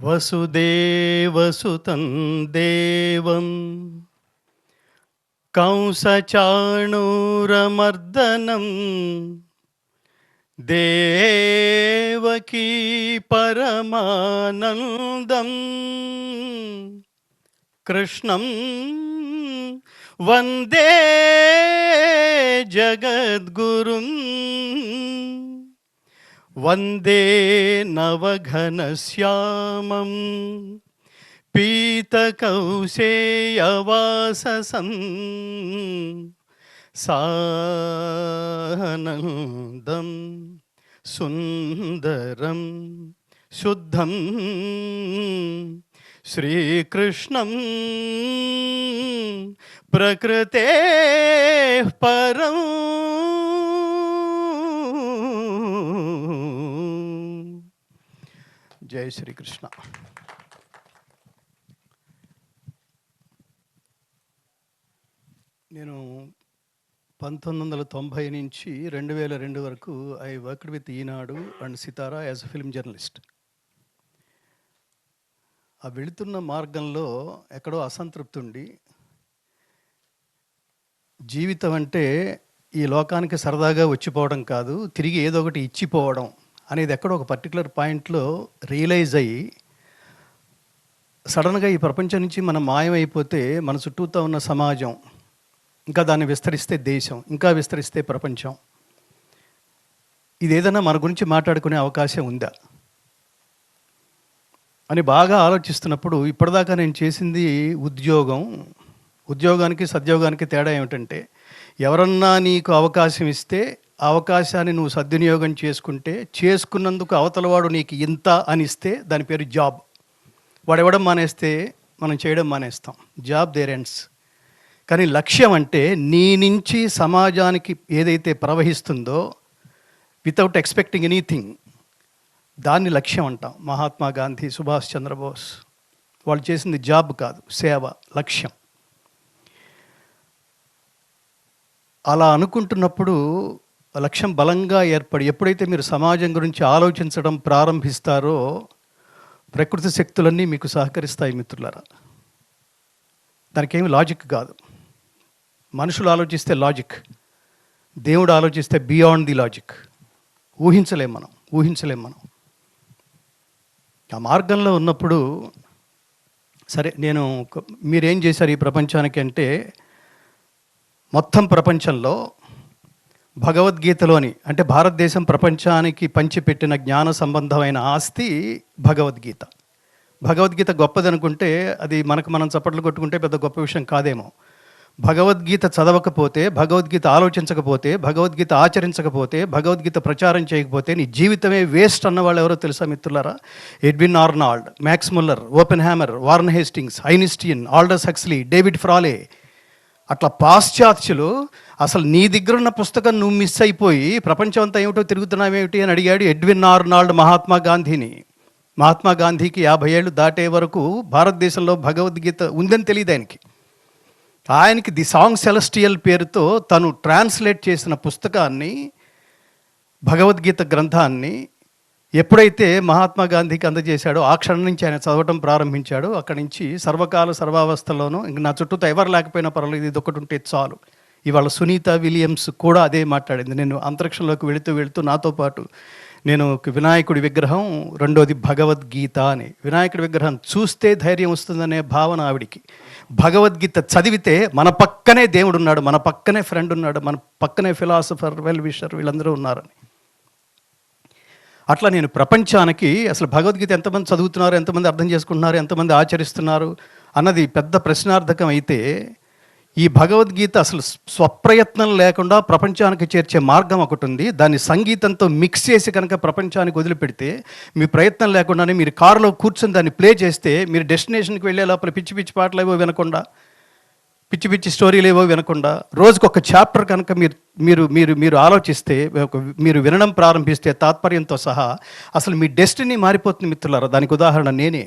వసుదేవసుతం దేవం కంసచాణూరమర్దనం దేవకీ పరమానందం కృష్ణం వందే జగద్గురుం వందే నవఘనశ్యామం పీతకౌశేయవాససం సానందం సుందరం శుద్ధం శ్రీకృష్ణం ప్రకృతే పరం జై శ్రీకృష్ణ. నేను 1990 నుంచి 2002 వరకు I worked with Eenadu and Sitara as a film journalist. ఆ వెళుతున్న మార్గంలో ఎక్కడో అసంతృప్తి ఉండి, జీవితం అంటే ఈ లోకానికి సరదాగా వచ్చిపోవడం కాదు, తిరిగి ఏదో ఒకటి ఇచ్చిపోవడం అనేది ఎక్కడో ఒక పర్టికులర్ పాయింట్లో రియలైజ్ అయ్యి, సడన్గా ఈ ప్రపంచం నుంచి మనం మాయమైపోతే మన చుట్టూతో ఉన్న సమాజం, ఇంకా దాన్ని విస్తరిస్తే దేశం, ఇంకా విస్తరిస్తే ప్రపంచం, ఇది ఏదైనా మన గురించి మాట్లాడుకునే అవకాశం ఉందా అని బాగా ఆలోచిస్తున్నప్పుడు, ఇప్పటిదాకా నేను చేసింది ఉద్యోగానికి సద్యోగానికి తేడా ఏమిటంటే, ఎవరన్నా నీకు అవకాశం ఇస్తే ఆ అవకాశాన్ని నువ్వు సద్వినియోగం చేసుకుంటే, చేసుకున్నందుకు అవతలవాడు నీకు ఇంత అని ఇస్తే దాని పేరు జాబ్. వాడు ఇవ్వడం మానేస్తే మనం చేయడం మానేస్తాం. Job there ends. కానీ లక్ష్యం అంటే నీ నుంచి సమాజానికి ఏదైతే ప్రవహిస్తుందో వితౌట్ ఎక్స్పెక్టింగ్ ఎనీథింగ్, దాన్ని లక్ష్యం అంటాం. మహాత్మా గాంధీ, సుభాష్ చంద్రబోస్ వాళ్ళు చేసింది జాబ్ కాదు, సేవ, లక్ష్యం. అలా అనుకుంటున్నప్పుడు లక్ష్యం బలంగా ఏర్పడి, ఎప్పుడైతే మీరు సమాజం గురించి ఆలోచించడం ప్రారంభిస్తారో ప్రకృతి శక్తులన్నీ మీకు సహకరిస్తాయి మిత్రులారా. దానికేమి లాజిక్ కాదు. మనుషులు ఆలోచిస్తే లాజిక్, దేవుడు ఆలోచిస్తే బియాండ్ ది లాజిక్. ఊహించలేం మనం. ఆ మార్గంలో ఉన్నప్పుడు సరే, మీరేం చేశారు ఈ ప్రపంచానికి అంటే, మొత్తం ప్రపంచంలో భగవద్గీతలోని, అంటే భారతదేశం ప్రపంచానికి పంచిపెట్టిన జ్ఞాన సంబంధమైన ఆస్తి భగవద్గీత. భగవద్గీత గొప్పదనుకుంటే అది మనం చప్పట్లు కొట్టుకుంటే పెద్ద గొప్ప విషయం కాదేమో. భగవద్గీత చదవకపోతే, భగవద్గీత ఆలోచించకపోతే, భగవద్గీత ఆచరించకపోతే, భగవద్గీత ప్రచారం చేయకపోతే నీ జీవితమే వేస్ట్ అన్నవాళ్ళు ఎవరో తెలుసా మిత్రులారా? Edwin Arnold, max Muller, open hammer, warn Hastings, Einstein, Aldous Huxley, David ఫ్రాలే, అట్లా పాశ్చాత్యులు అసలు నీ దగ్గర ఉన్న పుస్తకం నువ్వు మిస్ అయిపోయి ప్రపంచం అంతా ఏమిటో తిరుగుతున్నావేమిటి అని అడిగాడు ఎడ్విన్ ఆర్నాల్డ్ మహాత్మా గాంధీని. మహాత్మా గాంధీకి 50 ఏళ్ళు దాటే వరకు భారతదేశంలో భగవద్గీత ఉందని తెలియదు ఆయనకి ది సాంగ్ సెలెస్టియల్ పేరుతో తను ట్రాన్స్లేట్ చేసిన పుస్తకాన్ని, భగవద్గీత గ్రంథాన్ని ఎప్పుడైతే మహాత్మా గాంధీకి అందజేశాడో ఆ క్షణం నుంచి ఆయన చదవటం ప్రారంభించాడు. అక్కడి నుంచి సర్వకాల సర్వావస్థలోనూ ఇంక నా చుట్టూతో ఎవరు లేకపోయినా పర్వాలేదు, ఇది ఒకటి ఉంటే చాలు. ఇవాళ సునీత విలియమ్స్ కూడా అదే మాట్లాడింది. నేను అంతరిక్షంలోకి వెళుతూ నాతో పాటు నేను వినాయకుడి విగ్రహం, రెండోది భగవద్గీత అని. వినాయకుడి విగ్రహం చూస్తే ధైర్యం వస్తుందనే భావన ఆవిడికి. భగవద్గీత చదివితే మన పక్కనే దేవుడు ఉన్నాడు, మన పక్కనే ఫ్రెండ్ ఉన్నాడు, మన పక్కనే ఫిలాసఫర్, వెల్ విషర్, వీళ్ళందరూ ఉన్నారని. అట్లా నేను ప్రపంచానికి అసలు భగవద్గీత ఎంతమంది చదువుతున్నారు, ఎంతమంది అర్థం చేసుకుంటున్నారు, ఎంతమంది ఆచరిస్తున్నారు అన్నది పెద్ద ప్రశ్నార్థకం అయితే, ఈ భగవద్గీత అసలు స్వప్రయత్నం లేకుండా ప్రపంచానికి చేర్చే మార్గం ఒకటి ఉంది. దాన్ని సంగీతంతో మిక్స్ చేసి కనుక ప్రపంచానికి వదిలిపెడితే, మీ ప్రయత్నం లేకుండానే మీరు కారులో కూర్చొని దాన్ని ప్లే చేస్తే, మీరు డెస్టినేషన్కి వెళ్ళే లోపల పిచ్చి పిచ్చి పాటలు ఏవో వినకుండా, పిచ్చి పిచ్చి స్టోరీలు ఏవో వినకుండా, రోజుకు ఒక చాప్టర్ కనుక మీరు మీరు మీరు ఆలోచిస్తే, మీరు వినడం ప్రారంభిస్తే తాత్పర్యంతో సహా, అసలు మీ డెస్టినీ మారిపోతుంది మిత్రులారా. దానికి ఉదాహరణ నేనే.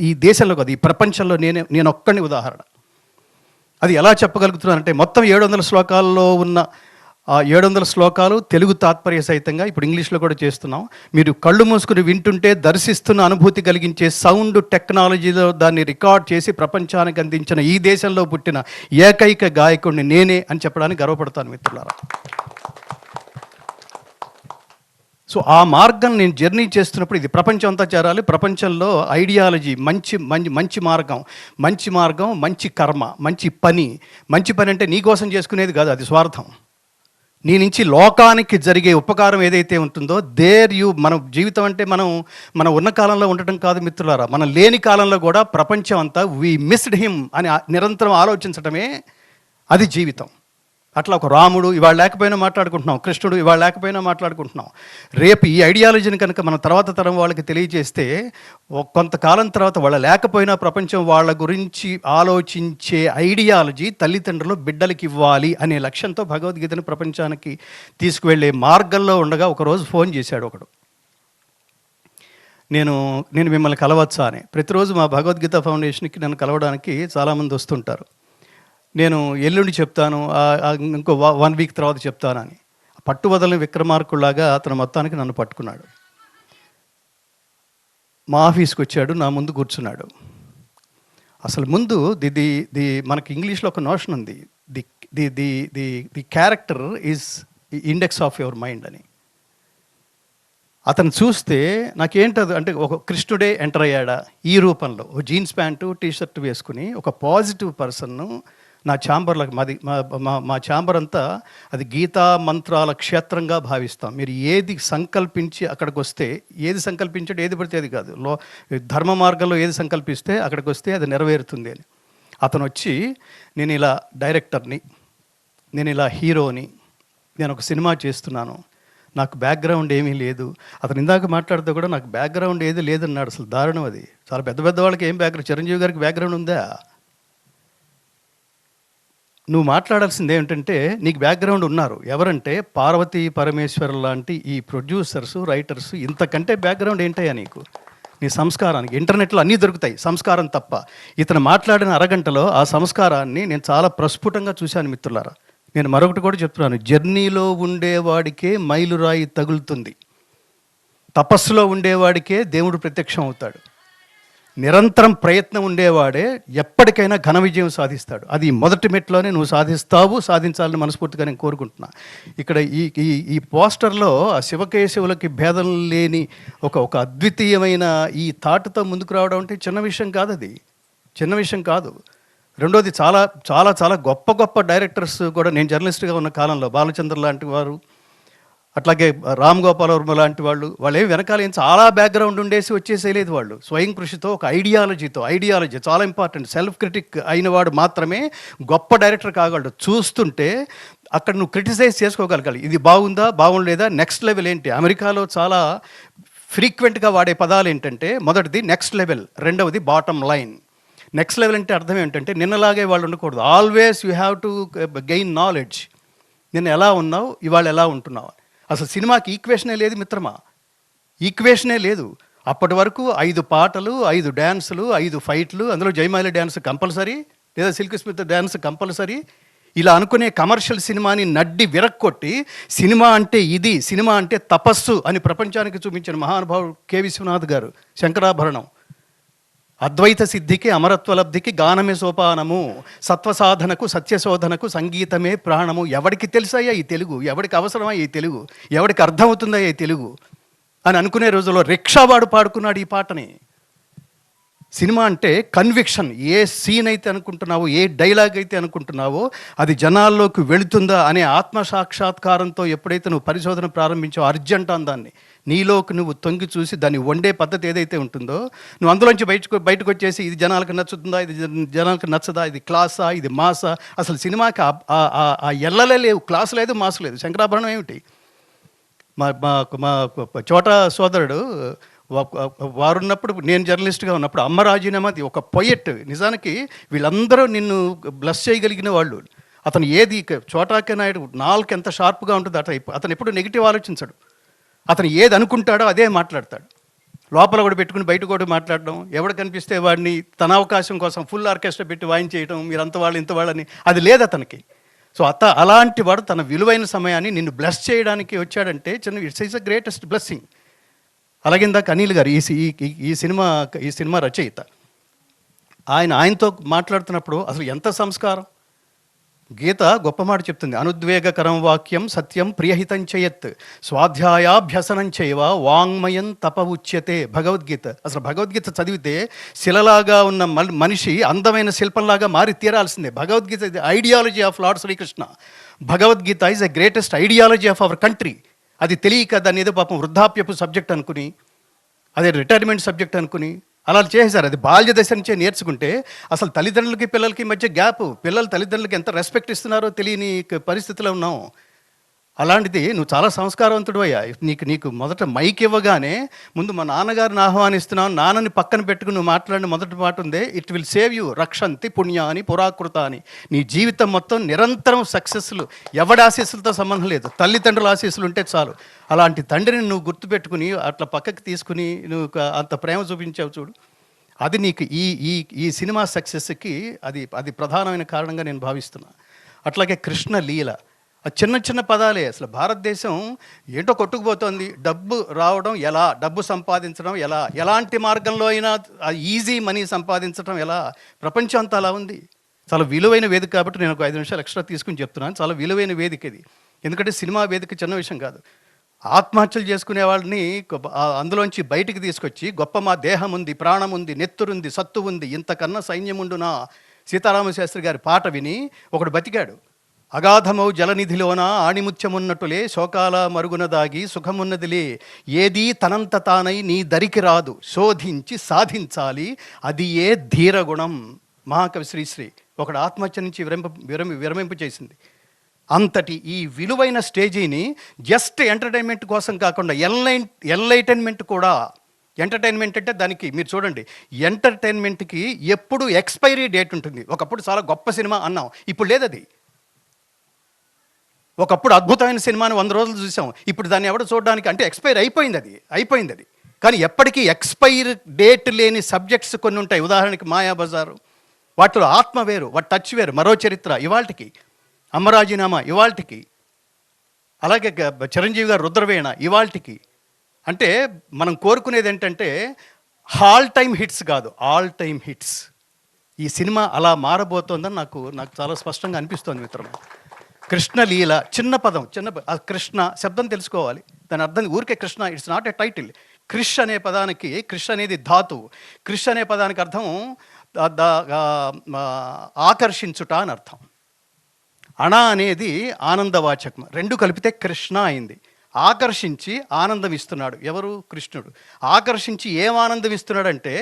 ఈ దేశంలో కాదు, ఈ ప్రపంచంలో నేను ఒక్కడిని ఉదాహరణ. అది ఎలా చెప్పగలుగుతున్నానంటే, మొత్తం 700 శ్లోకాల్లో ఉన్న 700 శ్లోకాలు తెలుగు తాత్పర్య సహితంగా ఇప్పుడు ఇంగ్లీష్లో కూడా చేస్తున్నాం. మీరు కళ్ళు మూసుకుని వింటుంటే దర్శిస్తున్న అనుభూతి కలిగించే సౌండ్ టెక్నాలజీలో దాన్ని రికార్డ్ చేసి ప్రపంచానికి అందించిన ఈ దేశంలో పుట్టిన ఏకైక గాయకుడిని నేనే అని చెప్పడానికి గర్వపడతాను మిత్రులారా. సో ఆ మార్గం నేను జర్నీ చేస్తున్నప్పుడు ఇది ప్రపంచం అంతా చేరాలి. ప్రపంచంలో ఐడియాలజీ మంచి మార్గం, మంచి కర్మ, మంచి పని అంటే నీ కోసం చేసుకునేది కాదు, అది స్వార్థం. నీ నుంచి లోకానికి జరిగే ఉపకారం ఏదైతే ఉంటుందో మన జీవితం అంటే మనం ఉన్న కాలంలో ఉండటం కాదు మిత్రులారా, మనం లేని కాలంలో కూడా ప్రపంచం అంతా వీ మిస్డ్ హిమ్ అని నిరంతరం ఆలోచించటమే అది జీవితం. అట్లా ఒక రాముడు ఇవాళ లేకపోయినా మాట్లాడుకుంటున్నాం, కృష్ణుడు ఇవాళ లేకపోయినా మాట్లాడుకుంటున్నాం. రేపు ఈ ఐడియాలజీని కనుక మనం తర్వాత తరం వాళ్ళకి తెలియజేస్తే కొంతకాలం తర్వాత వాళ్ళ లేకపోయినా ప్రపంచం వాళ్ళ గురించి ఆలోచించే ఐడియాలజీ తల్లిదండ్రులు బిడ్డలకి ఇవ్వాలి అనే లక్ష్యంతో భగవద్గీతను ప్రపంచానికి తీసుకువెళ్ళే మార్గంలో ఉండగా ఒకరోజు ఫోన్ చేశాడు ఒకడు. నేను మిమ్మల్ని కలవచ్చా అని. ప్రతిరోజు మా భగవద్గీత ఫౌండేషన్కి నన్ను కలవడానికి చాలామంది వస్తుంటారు. నేను ఎల్లుండి చెప్తాను, ఇంకో 1 వీక్ తర్వాత చెప్తానని పట్టువదలని విక్రమార్కుల్లాగా అతను మొత్తానికి నన్ను పట్టుకున్నాడు. మా ఆఫీస్కి వచ్చాడు, నా ముందు కూర్చున్నాడు. అసలు ముందు మనకి ఇంగ్లీష్లో ఒక నోషన్ ఉంది, the character is index of your mind అని. అతను చూస్తే నాకేంటది అంటే ఒక కృష్ణుడే ఎంటర్ అయ్యాడా ఈ రూపంలో, ఒక జీన్స్ ప్యాంటు టీషర్ట్ వేసుకుని ఒక పాజిటివ్ పర్సన్ను నా ఛాంబర్లకు మా ఛాంబర్ అంతా అది గీతా మంత్రాల క్షేత్రంగా భావిస్తాం. మీరు ఏది సంకల్పించి అక్కడికి వస్తే, ఏది సంకల్పించడం ఏది పడితే అది కాదు, ధర్మ మార్గంలో ఏది సంకల్పిస్తే అక్కడికి వస్తే అది నెరవేరుతుంది అని. అతను వచ్చి నేను ఇలా డైరెక్టర్ని, నేను ఇలా హీరోని, నేను ఒక సినిమా చేస్తున్నాను, నాకు బ్యాక్గ్రౌండ్ ఏమీ లేదు. అతను ఇందాక మాట్లాడితే కూడా నాకు బ్యాక్గ్రౌండ్ ఏది లేదన్నాడు. అసలు దారుణం అది. చాలా పెద్ద వాళ్ళకి ఏం బ్యాక్గ్రౌండ్, చిరంజీవి గారికి బ్యాక్గ్రౌండ్ ఉందా? నువ్వు మాట్లాడాల్సింది ఏమిటంటే నీకు బ్యాక్గ్రౌండ్ ఉన్నారు ఎవరంటే పార్వతీ పరమేశ్వర్ లాంటి ఈ ప్రొడ్యూసర్స్, రైటర్స్. ఇంతకంటే బ్యాక్గ్రౌండ్ ఏంటయ్యా నీకు? నీ సంస్కారానికి ఇంటర్నెట్లో అన్నీ దొరుకుతాయి, సంస్కారం తప్ప. ఇతను మాట్లాడిన అరగంటలో ఆ సంస్కారాన్ని నేను చాలా ప్రస్ఫుటంగా చూశాను మిత్రులారా. నేను మరొకటి కూడా చెప్తున్నాను, జర్నీలో ఉండేవాడికే మైలురాయి తగులుతుంది, తపస్సులో ఉండేవాడికే దేవుడు ప్రత్యక్షం అవుతాడు. నిరంతరం ప్రయత్నం ఉండేవాడే ఎప్పటికైనా ఘన విజయం సాధిస్తాడు. అది మొదటి మెట్లోనే నువ్వు సాధించాలని మనస్ఫూర్తిగా నేను కోరుకుంటున్నా. ఇక్కడ ఈ పోస్టర్లో ఆ శివకేశవులకి భేదం లేని ఒక అద్వితీయమైన ఈ థాట్తో ముందుకు రావడం అంటే చిన్న విషయం కాదు, అది చిన్న విషయం కాదు. రెండోది చాలా చాలా చాలా గొప్ప డైరెక్టర్స్ కూడా, నేను జర్నలిస్ట్గా ఉన్న కాలంలో బాలచంద్ర లాంటి వారు, అట్లాగే రామ్ గోపాల్ వర్మ లాంటి వాళ్ళు ఏమి వెనకాల ఏం చాలా బ్యాక్గ్రౌండ్ ఉండేసి వచ్చేసేయలేదు. వాళ్ళు స్వయం కృషితో ఒక ఐడియాలజీ చాలా ఇంపార్టెంట్, సెల్ఫ్ క్రిటిక్ అయిన వాడు మాత్రమే గొప్ప డైరెక్టర్ కాగలడు. చూస్తుంటే అక్కడ నువ్వు క్రిటిసైజ్ చేసుకోగలగాలి, ఇది బాగుందా బాగుండలేదా, నెక్స్ట్ లెవెల్ ఏంటి. అమెరికాలో చాలా ఫ్రీక్వెంట్గా వాడే పదాలు ఏంటంటే, మొదటిది నెక్స్ట్ లెవెల్, రెండవది బాటమ్ లైన్. నెక్స్ట్ లెవెల్ అంటే అర్థం ఏంటంటే నిన్నలాగే వాళ్ళు ఉండకూడదు, always you have to gain knowledge. నిన్న ఎలా ఉన్నావు, ఇవాళ ఎలా ఉంటున్నావు. అసలు సినిమాకి ఈక్వేషనే లేదు మిత్రమా, ఈక్వేషనే లేదు. అప్పటి వరకు 5 పాటలు, 5 డ్యాన్సులు, 5 ఫైట్లు, అందులో జయమాలి డ్యాన్స్ కంపల్సరీ, లేదా సిల్క్ స్మిత్ డ్యాన్స్ కంపల్సరీ. ఇలా అనుకునే కమర్షియల్ సినిమాని నడ్డి విరక్కొట్టి సినిమా అంటే ఇది, సినిమా అంటే తపస్సు అని ప్రపంచానికి చూపించిన మహానుభావుడు కె విశ్వనాథ్ గారు. శంకరాభరణం, అద్వైత సిద్ధికి అమరత్వలబ్ధికి గానమే సోపానము, సత్వసాధనకు సత్యశోధనకు సంగీతమే ప్రాణము. ఎవడికి తెలుసయ్యా ఈ తెలుగు, ఎవడికి అవసరమా ఈ తెలుగు, ఎవడికి అర్థమవుతుందయ్యా ఈ తెలుగు అని అనుకునే రోజుల్లో రిక్షావాడు పాడుకున్నాడు ఈ పాటని. సినిమా అంటే కన్విక్షన్. ఏ సీన్ అయితే అనుకుంటున్నావో, ఏ డైలాగ్ అయితే అనుకుంటున్నావో అది జనాల్లోకి వెళుతుందా అనే ఆత్మసాక్షాత్కారంతో ఎప్పుడైతే నువ్వు పరిశోధన ప్రారంభించావో, అర్జెంట్ అని దాన్ని నీలోకి నువ్వు తొంగి చూసి దాన్ని వండే పద్ధతి ఏదైతే ఉంటుందో, నువ్వు అందులోంచి బయటకు వచ్చేసి ఇది జనాలకు నచ్చుతుందా, ఇది జనాలకు నచ్చదా, ఇది క్లాసా, ఇది మాసా. అసలు సినిమాకి ఆ ఎల్లలే లేవు, క్లాసు లేదు, మాసు లేదు. శంకరాభరణం ఏమిటి, మా చోటా సోదరుడు వారున్నప్పుడు, నేను జర్నలిస్ట్గా ఉన్నప్పుడు, అమ్మ రాజీనామాది ఒక పొయెట్. నిజానికి వీళ్ళందరూ నిన్ను బ్లస్ చేయగలిగిన వాళ్ళు. అతను ఏది చోటాకే నాయుడు నాలుగు ఎంత షార్ప్గా ఉంటుంది అతను ఎప్పుడు నెగిటివ్ ఆలోచించడు. అతను ఏది అనుకుంటాడో అదే మాట్లాడతాడు. లోపల కూడా పెట్టుకుని బయట కూడా మాట్లాడడం, ఎవడు కనిపిస్తే వాడిని తన అవకాశం కోసం ఫుల్ ఆర్కెస్ట్రా పెట్టి వాయించేయడం, మీరు అంత వాళ్ళు ఇంత వాళ్ళని, అది లేదు అతనికి. సో అలాంటి వాడు తన విలువైన సమయాన్ని నిన్ను బ్లెస్ చేయడానికి వచ్చాడంటే it's is the greatest blessing. అలాగే ఇందాక అనిల్ గారు ఈ సినిమా రచయిత, ఆయనతో మాట్లాడుతున్నప్పుడు అసలు ఎంత సంస్కారం. గీత గొప్ప మాట చెప్తుంది, అనుద్వేగకరం వాక్యం సత్యం ప్రియహితం చేయత్ స్వాధ్యాయాభ్యసనం చేయవ వాంగ్మయం తప ఉచ్యతే. భగవద్గీత. అసలు భగవద్గీత చదివితే శిలలాగా ఉన్న మనిషి అందమైన శిల్పంలాగా మారి తీరాల్సిందే. భగవద్గీత ఇది ideology of lord Shri Krishna. Bhagavad Gita is the greatest ideology of our country. అది తెలియక దాన్ని ఏదో పాపం వృద్ధాప్యపు సబ్జెక్ట్ అనుకుని, అదే రిటైర్మెంట్ సబ్జెక్ట్ అనుకుని అలా చేశారు. అది బాల్య దశ నుంచే నేర్చుకుంటే అసలు తల్లిదండ్రులకి పిల్లలకి మధ్య గ్యాప్, పిల్లలు తల్లిదండ్రులకి ఎంత రెస్పెక్ట్ ఇస్తున్నారో తెలియని పరిస్థితిలో ఉన్నాం. అలాంటిది నువ్వు చాలా సంస్కారవంతుడు అయ్యా. నీకు మొదట మైక్ ఇవ్వగానే ముందు మా నాన్నగారిని ఆహ్వానిస్తున్నావు, నాన్నని పక్కన పెట్టుకుని నువ్వు మాట్లాడిన మొదటి మాట ఉందే, ఇట్ విల్ సేవ్ యూ రక్షంతి పుణ్యాని పురాకృత అని. నీ జీవితం మొత్తం నిరంతరం సక్సెస్లు. ఎవడి ఆశీస్సులతో సంబంధం లేదు, తల్లిదండ్రుల ఆశీస్సులు ఉంటే చాలు. అలాంటి తండ్రిని నువ్వు గుర్తుపెట్టుకుని అట్లా పక్కకి తీసుకుని నువ్వు అంత ప్రేమ చూపించావు చూడు, అది నీకు ఈ సినిమా సక్సెస్కి అది ప్రధానమైన కారణంగా నేను భావిస్తున్నా. అట్లాగే కృష్ణ లీల, చిన్న చిన్న పదాలే. అసలు భారతదేశం ఏంటో కొట్టుకుపోతుంది. డబ్బు రావడం ఎలా, డబ్బు సంపాదించడం ఎలా, ఎలాంటి మార్గంలో అయినా ఈజీ మనీ సంపాదించడం ఎలా, ప్రపంచం అంతా అలా ఉంది. చాలా విలువైన వేదిక కాబట్టి నేను ఒక 5 నిమిషాలు ఎక్స్ట్రా తీసుకుని చెప్తున్నాను. చాలా విలువైన వేదిక ఇది. ఎందుకంటే సినిమా వేదిక చిన్న విషయం కాదు. ఆత్మహత్యలు చేసుకునే వాళ్ళని అందులోంచి బయటికి తీసుకొచ్చి గొప్ప మా దేహం ఉంది, ప్రాణం ఉంది, నెత్తురుంది, సత్తు ఉంది, ఇంతకన్నా సైన్యముండునా సీతారామశాస్త్రి గారి పాట విని ఒకడు బతికాడు. అగాధమౌ జలనిధిలోన ఆణిముత్యమున్నట్టులే శోకాల మరుగున దాగి సుఖమున్నదిలే, ఏదీ తనంత తానై నీ దరికి రాదు, శోధించి సాధించాలి అది ఏ ధీరగుణం. మహాకవి శ్రీశ్రీ ఒకడు ఆత్మహత్య నుంచి విరమింపు చేసింది. అంతటి ఈ విలువైన స్టేజీని జస్ట్ ఎంటర్టైన్మెంట్ కోసం కాకుండా ఎన్లైటైన్మెంట్ కూడా. ఎంటర్టైన్మెంట్ అంటే దానికి మీరు చూడండి, ఎంటర్టైన్మెంట్కి ఎప్పుడు ఎక్స్పైరీ డేట్ ఉంటుంది. ఒకప్పుడు చాలా గొప్ప సినిమా అన్నాం, ఇప్పుడు లేదు అది. ఒకప్పుడు అద్భుతమైన సినిమాని 100 రోజులు చూసాం, ఇప్పుడు దాన్ని ఎవడు చూడడానికి అంటే ఎక్స్పైర్ అయిపోయింది అది. కానీ ఎప్పటికీ ఎక్స్పైర్ డేట్ లేని సబ్జెక్ట్స్ కొన్ని ఉంటాయి. ఉదాహరణకి మాయాబజారు, వాటిలో ఆత్మ వేరు, వాటి టచ్ వేరు. మరో చరిత్ర ఇవాల్టికి, అమ్మరాజీనామా ఇవాల్టికి, అలాగే చిరంజీవి గారు రుద్రవీణ ఇవాల్టికి. అంటే మనం కోరుకునేది ఏంటంటే ఆల్ టైమ్ హిట్స్ కాదు, ఆల్ టైమ్ హిట్స్. ఈ సినిమా అలా మారబోతోందని నాకు చాలా స్పష్టంగా అనిపిస్తోంది మిత్రమా. కృష్ణ లీల, చిన్న పదం, ఆ కృష్ణ శబ్దం తెలుసుకోవాలి. దాని అర్థం ఊరికే Krishna, it's not a title. Krish అనే పదానికి, క్రిష్ అనేది ధాతువు, క్రిష్ అనే పదానికి అర్థం ఆకర్షించుట అని అర్థం. అణ అనేది ఆనందవాచకం, రెండు కలిపితే కృష్ణ అయింది. ఆకర్షించి ఆనందం ఇస్తున్నాడు ఎవరు? కృష్ణుడు. ఆకర్షించి ఏం ఆనందం ఇస్తున్నాడంటే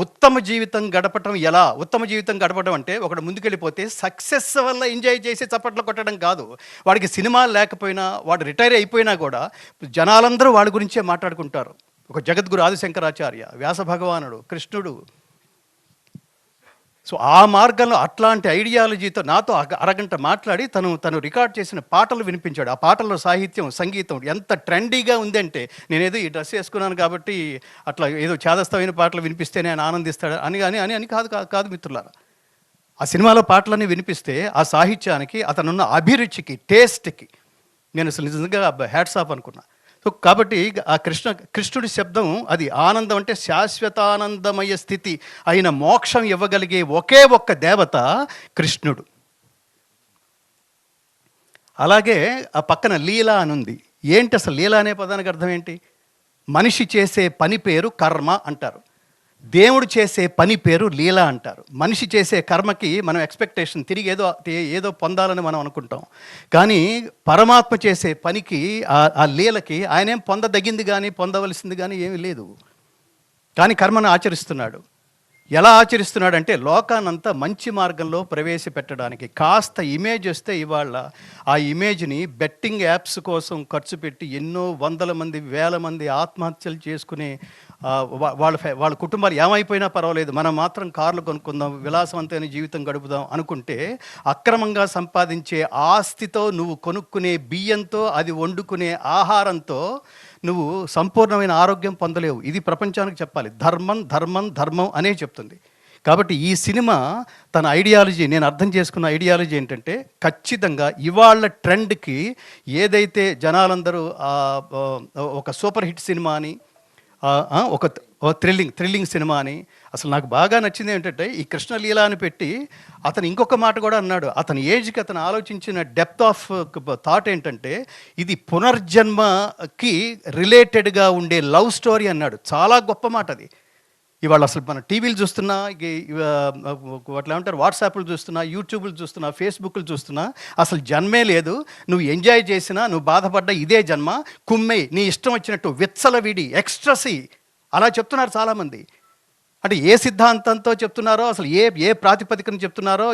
ఉత్తమ జీవితం గడపటం ఎలా. ఉత్తమ జీవితం గడపడం అంటే ఒకడు ముందుకెళ్ళిపోతే సక్సెస్ వల్ల ఎంజాయ్ చేసి చప్పట్లు కొట్టడం కాదు. వాడికి సినిమాలు లేకపోయినా, వాడు రిటైర్ అయిపోయినా కూడా జనాలందరూ వాడి గురించే మాట్లాడుకుంటారు. ఒక జగద్గురు ఆదిశంకరాచార్య, వ్యాస భగవానుడు, కృష్ణుడు. సో ఆ మార్గంలో అట్లాంటి ఐడియాలజీతో నాతో అరగంట మాట్లాడి తను రికార్డ్ చేసిన పాటలు వినిపించాడు. ఆ పాటల్లో సాహిత్యం, సంగీతం ఎంత ట్రెండీగా ఉందంటే, నేనేదో ఈ డ్రెస్ వేసుకున్నాను కాబట్టి అట్లా ఏదో చేదస్తమైన పాటలు వినిపిస్తేనే ఆయన ఆనందిస్తాడు అని కాదు మిత్రులారా. ఆ సినిమాలో పాటలన్నీ వినిపిస్తే ఆ సాహిత్యానికి, అతనున్న అభిరుచికి, టేస్ట్కి నేను అసలు నిజంగా హ్యాట్స్ ఆఫ్ అనుకున్నా. సో కాబట్టి ఆ కృష్ణుడి శబ్దం అది ఆనందం అంటే శాశ్వతానందమయ స్థితి అయిన మోక్షం ఇవ్వగలిగే ఒకే ఒక్క దేవత కృష్ణుడు. అలాగే ఆ పక్కన లీల అని ఉంది. ఏంటి అసలు లీల అనే పదానికి అర్థం ఏంటి? మనిషి చేసే పని పేరు కర్మ అంటారు, దేవుడు చేసే పని పేరు లీల అంటారు. మనిషి చేసే కర్మకి మనం ఎక్స్పెక్టేషన్, తిరిగి ఏదో పొందాలని మనం అనుకుంటాం. కానీ పరమాత్మ చేసే పనికి, ఆ లీలకి ఆయనేం పొందదగింది కానీ పొందవలసింది కానీ ఏమీ లేదు. కానీ కర్మను ఆచరిస్తున్నాడు. ఎలా ఆచరిస్తున్నాడంటే లోకానంతా మంచి మార్గంలో ప్రవేశపెట్టడానికి. కాస్త ఇమేజ్ వస్తే ఇవాళ ఆ ఇమేజ్ని బెట్టింగ్ యాప్స్ కోసం ఖర్చు పెట్టి ఎన్నో వందల మంది, వేల మంది ఆత్మహత్యలు చేసుకునే వాళ్ళ కుటుంబాలు ఏమైపోయినా పర్వాలేదు, మనం మాత్రం కార్లు కొనుక్కుందాం, విలాసవంతమైన జీవితం గడుపుదాం అనుకుంటే అక్రమంగా సంపాదించే ఆస్తితో, నువ్వు కొనుక్కునే బియ్యంతో, అది వండుకునే ఆహారంతో నువ్వు సంపూర్ణమైన ఆరోగ్యం పొందలేవు. ఇది ప్రపంచానికి చెప్పాలి. ధర్మం ధర్మం ధర్మం అనే చెప్తుంది. కాబట్టి ఈ సినిమా తన ఐడియాలజీ, నేను అర్థం చేసుకున్న ఐడియాలజీ ఏంటంటే, ఖచ్చితంగా ఇవాళ ట్రెండ్కి ఏదైతే జనాలందరూ ఒక సూపర్ హిట్ సినిమా అని, ఒక థ్రిల్లింగ్ సినిమా అని, అసలు నాకు బాగా నచ్చింది ఏంటంటే ఈ కృష్ణలీల అని పెట్టి అతను ఇంకొక మాట కూడా అన్నాడు. అతని ఏజ్కి అతను ఆలోచించిన డెప్త్ ఆఫ్ థాట్ ఏంటంటే, ఇది పునర్జన్మకి రిలేటెడ్గా ఉండే లవ్ స్టోరీ అన్నాడు. చాలా గొప్ప మాట అది. ఇవాళ అసలు మన టీవీలు చూస్తున్నా, వాటిలో ఏమంటారు, వాట్సాప్లు చూస్తున్నా, యూట్యూబ్లు చూస్తున్నా, ఫేస్బుక్లు చూస్తున్నా, అసలు జన్మే లేదు. నువ్వు ఎంజాయ్ చేసినా, నువ్వు బాధపడ్డా ఇదే జన్మ, కుమ్మే నీ ఇష్టం వచ్చినట్టు విచ్చలవిడి ఎక్స్ట్రసీ అలా చెప్తున్నారు చాలామంది. అంటే ఏ సిద్ధాంతంతో చెప్తున్నారో, అసలు ఏ ప్రాతిపదికను చెప్తున్నారో,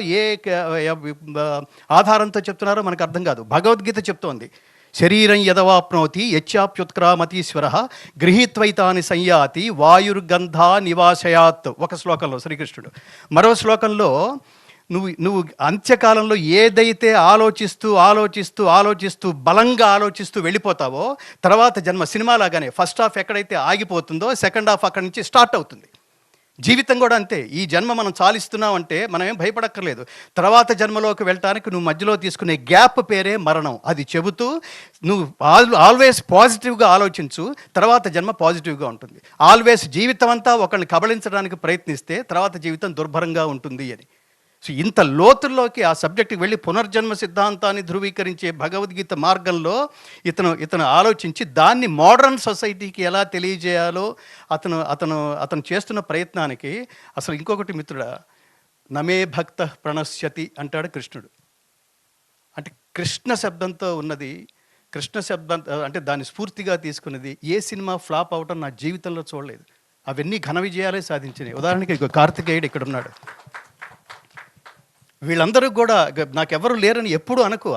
ఆధారంతో చెప్తున్నారో మనకు అర్థం కాదు. భగవద్గీత చెప్తోంది, శరీరం యదవాప్నోతి యచ్చాప్యుత్క్రామతీశ్వర గృహీత్వైతాని సంయాతి వాయుర్గంధా నివాసయాత్. ఒక శ్లోకంలో శ్రీకృష్ణుడు. మరో శ్లోకంలో నువ్వు అంత్యకాలంలో ఏదైతే ఆలోచిస్తూ బలంగా ఆలోచిస్తూ వెళ్ళిపోతావో, తర్వాత జన్మ సినిమా లాగానే ఫస్ట్ హాఫ్ ఎక్కడైతే ఆగిపోతుందో సెకండ్ హాఫ్ అక్కడి నుంచి స్టార్ట్ అవుతుంది. జీవితం కూడా అంతే. ఈ జన్మ మనం చాలిస్తున్నామంటే మనం ఏం భయపడక్కర్లేదు. తర్వాత జన్మలోకి వెళ్ళటానికి నువ్వు మధ్యలో తీసుకునే గ్యాప్ పేరే మరణం. అది చెబుతూ నువ్వు ఆల్వేస్ పాజిటివ్గా ఆలోచించు, తర్వాత జన్మ పాజిటివ్గా ఉంటుంది. ఆల్వేస్ జీవితం అంతా ఒకరిని కబళించడానికి ప్రయత్నిస్తే తర్వాత జీవితం దుర్భరంగా ఉంటుంది అని. సో ఇంత లోతుల్లోకి ఆ సబ్జెక్టుకి వెళ్ళి పునర్జన్మ సిద్ధాంతాన్ని ధృవీకరించే భగవద్గీత మార్గంలో ఇతను ఆలోచించి దాన్ని మోడర్న్ సొసైటీకి ఎలా తెలియజేయాలో అతను చేస్తున్న ప్రయత్నానికి అసలు ఇంకొకటి మిత్రుడా, నమే భక్త ప్రణశ్యతి అంటాడు కృష్ణుడు. అంటే కృష్ణ శబ్దంతో ఉన్నది, కృష్ణ శబ్దం అంటే దాన్ని స్ఫూర్తిగా తీసుకున్నది ఏ సినిమా ఫ్లాప్ అవటం నా జీవితంలో చూడలేదు. అవన్నీ ఘన విజయాలే సాధించినాయి. ఉదాహరణకి కార్తికేయుడు ఇక్కడ ఉన్నాడు. వీళ్ళందరూ కూడా నాకెవరు లేరని ఎప్పుడు అనుకో.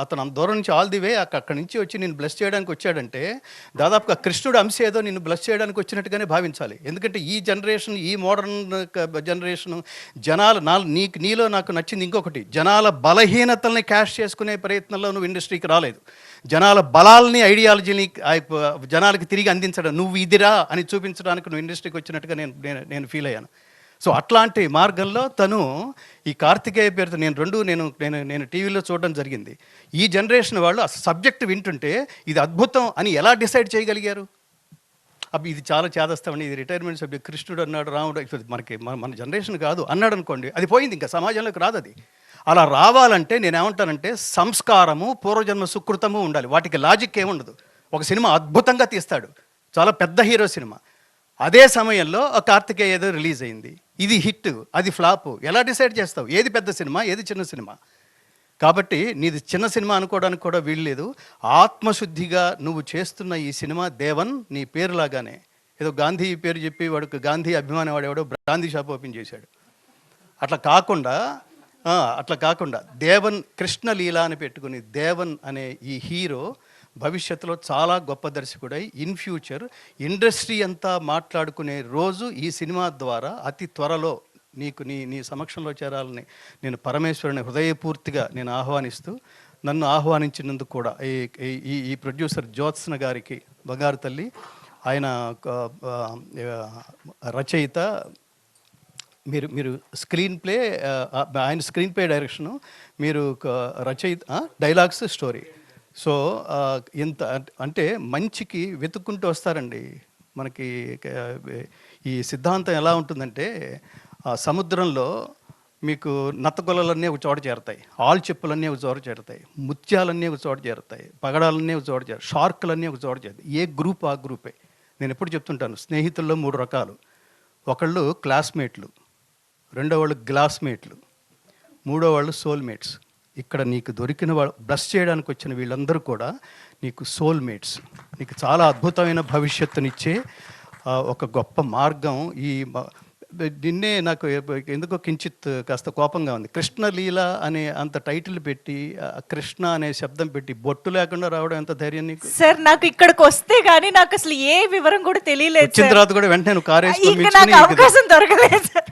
అతను దూరం నుంచి ఆల్ ది వే అక్కడి నుంచి వచ్చి నేను బ్లెస్ చేయడానికి వచ్చాడంటే దాదాపుగా కృష్ణుడు అంశ ఏదో నిన్ను బ్లెస్ చేయడానికి వచ్చినట్టుగానే భావించాలి. ఎందుకంటే ఈ జనరేషన్, ఈ మోడర్న్ జనరేషన్ జనాలు నీలో నాకు నచ్చింది ఇంకొకటి, జనాల బలహీనతల్ని క్యాష్ చేసుకునే ప్రయత్నంలో నువ్వు ఇండస్ట్రీకి రాలేదు. జనాల బలాల్ని, ఐడియాలజీని జనాలకి తిరిగి అందించడం, నువ్వు ఇదిరా అని చూపించడానికి నువ్వు ఇండస్ట్రీకి వచ్చినట్టుగా నేను ఫీల్ అయ్యాను. సో అట్లాంటి మార్గంలో తను ఈ కార్తికేయ పేరుతో నేను టీవీలో చూడడం జరిగింది. ఈ జనరేషన్ వాళ్ళు ఆ సబ్జెక్ట్ వింటుంటే ఇది అద్భుతం అని ఎలా డిసైడ్ చేయగలిగారు? ఇది చాలా చేదస్తామని, ఇది రిటైర్మెంట్ సబ్జెక్ట్, కృష్ణుడు అన్నాడు, రాముడు, మన జనరేషన్ కాదు అన్నాడు అనుకోండి, అది పోయింది, ఇంకా సమాజంలోకి రాదు అది. అలా రావాలంటే నేనేమంటానంటే సంస్కారము, పూర్వజన్మ సుకృతము ఉండాలి. వాటికి లాజిక్ ఏముండదు. ఒక సినిమా అద్భుతంగా తీస్తాడు, చాలా పెద్ద హీరో సినిమా, అదే సమయంలో కార్తికేయ ఏదో రిలీజ్ అయింది, ఇది హిట్, అది ఫ్లాప్. ఎలా డిసైడ్ చేస్తావు ఏది పెద్ద సినిమా, ఏది చిన్న సినిమా? కాబట్టి నీది చిన్న సినిమా అనుకోవడానికి కూడా వీల్లేదు. ఆత్మశుద్ధిగా నువ్వు చేస్తున్న ఈ సినిమా దేవన్ నీ పేరులాగానే, ఏదో గాంధీ పేరు చెప్పి వాడికి గాంధీ అభిమాని వాడేవాడో గాంధీ షాప్ ఓపెన్ చేశాడు. అట్లా కాకుండా దేవన్ కృష్ణలీల అని పెట్టుకుని దేవన్ అనే ఈ హీరో భవిష్యత్తులో చాలా గొప్ప దర్శకుడై ఇన్ ఫ్యూచర్ ఇండస్ట్రీ అంతా మాట్లాడుకునే రోజు ఈ సినిమా ద్వారా అతి త్వరలో నీ సమక్షంలో చేరాలని నేను పరమేశ్వరుని హృదయపూర్తిగా నేను ఆహ్వానిస్తూ, నన్ను ఆహ్వానించినందుకు కూడా ఈ ప్రొడ్యూసర్ జ్యోత్స్న గారికి, బంగారు తల్లి, ఆయన రచయిత, మీరు స్క్రీన్ ప్లే, ఆయన స్క్రీన్ ప్లే డైరెక్షను, మీరు రచయిత, డైలాగ్స్, స్టోరీ. సో ఇంత అంటే మంచికి వెతుక్కుంటూ వస్తారండి. మనకి ఈ సిద్ధాంతం ఎలా ఉంటుందంటే, సముద్రంలో మీకు నత్తగొల్లలన్నీ ఒక చోట చేరుతాయి, ఆల్ చెప్పులన్నీ ఒక చోట చేరుతాయి, ముత్యాలన్నీ ఒక చోట చేరుతాయి, పగడాలన్నీ ఒక చోట చేరుతాయి, షార్కులన్నీ ఒక చోట చేరుతాయి. ఏ గ్రూప్ ఆ గ్రూపే. నేను ఎప్పుడు చెప్తుంటాను, స్నేహితుల్లో 3 రకాలు. ఒకళ్ళు క్లాస్మేట్లు, రెండో వాళ్ళు గ్లాస్మేట్లు, మూడో వాళ్ళు సోల్మేట్స్. ఇక్కడ నీకు దొరికిన వాళ్ళు, బ్లస్ చేయడానికి వచ్చిన వీళ్ళందరూ కూడా నీకు సోల్మేట్స్. నీకు చాలా అద్భుతమైన భవిష్యత్తునిచ్చే ఒక గొప్ప మార్గం. నిన్నే నాకు ఎందుకో కించిత్ కాస్త కోపంగా ఉంది. కృష్ణలీల అనే అంత టైటిల్ పెట్టి, కృష్ణ అనే శబ్దం పెట్టి బొట్టు లేకుండా రావడం ఎంత ధైర్యం నీకు? సార్ నాకు ఇక్కడికి వస్తే గానీ నాకు అసలు ఏ వివరం కూడా తెలియలేదు. వచ్చిన తర్వాత కూడా వెంటనే నువ్వు అవకాశం దొరకలేదు సార్.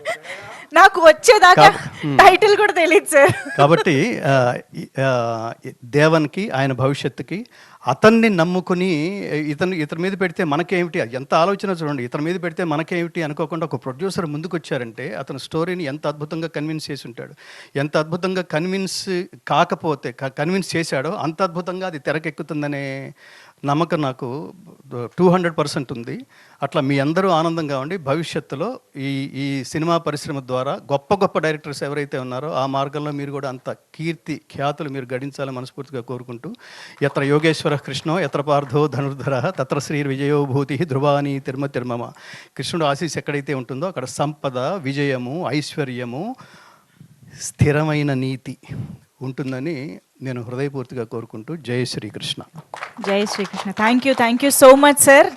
నాకు వచ్చేదాకా టైటిల్ కూడా తెలియదు సార్. కాబట్టి దేవన్కి ఆయన భవిష్యత్తుకి అతన్ని నమ్ముకుని ఇతని మీద పెడితే మనకేమిటి, ఎంత ఆలోచన చూడండి, ఇతని మీద పెడితే మనకేమిటి అనుకోకుండా ఒక ప్రొడ్యూసర్ ముందుకు వచ్చారంటే అతని స్టోరీని ఎంత అద్భుతంగా కన్విన్స్ చేసి ఉంటాడు. ఎంత అద్భుతంగా కన్విన్స్ చేశాడో అంత అద్భుతంగా అది తెరకెక్కుతుందనే నమ్మకం నాకు 200% ఉంది. అట్లా మీ అందరూ ఆనందంగా ఉండి భవిష్యత్తులో ఈ సినిమా పరిశ్రమ ద్వారా గొప్ప గొప్ప డైరెక్టర్స్ ఎవరైతే ఉన్నారో ఆ మార్గంలో మీరు కూడా అంత కీర్తి ఖ్యాతులు మీరు గడించాలని మనస్ఫూర్తిగా కోరుకుంటూ, యత్ర యోగేశ్వర కృష్ణో యత్ర పార్థో ధనుర్ధర తత్ర శ్రీ విజయోభూతి ధ్రువాని తిర్మమ. కృష్ణుడు ఆశీస్ ఎక్కడైతే ఉంటుందో అక్కడ సంపద, విజయము, ఐశ్వర్యము, స్థిరమైన నీతి ఉంటుందని నేను హృదయపూర్తిగా కోరుకుంటూ జై శ్రీకృష్ణ. జై Shri Krishna. Thank you so much sir.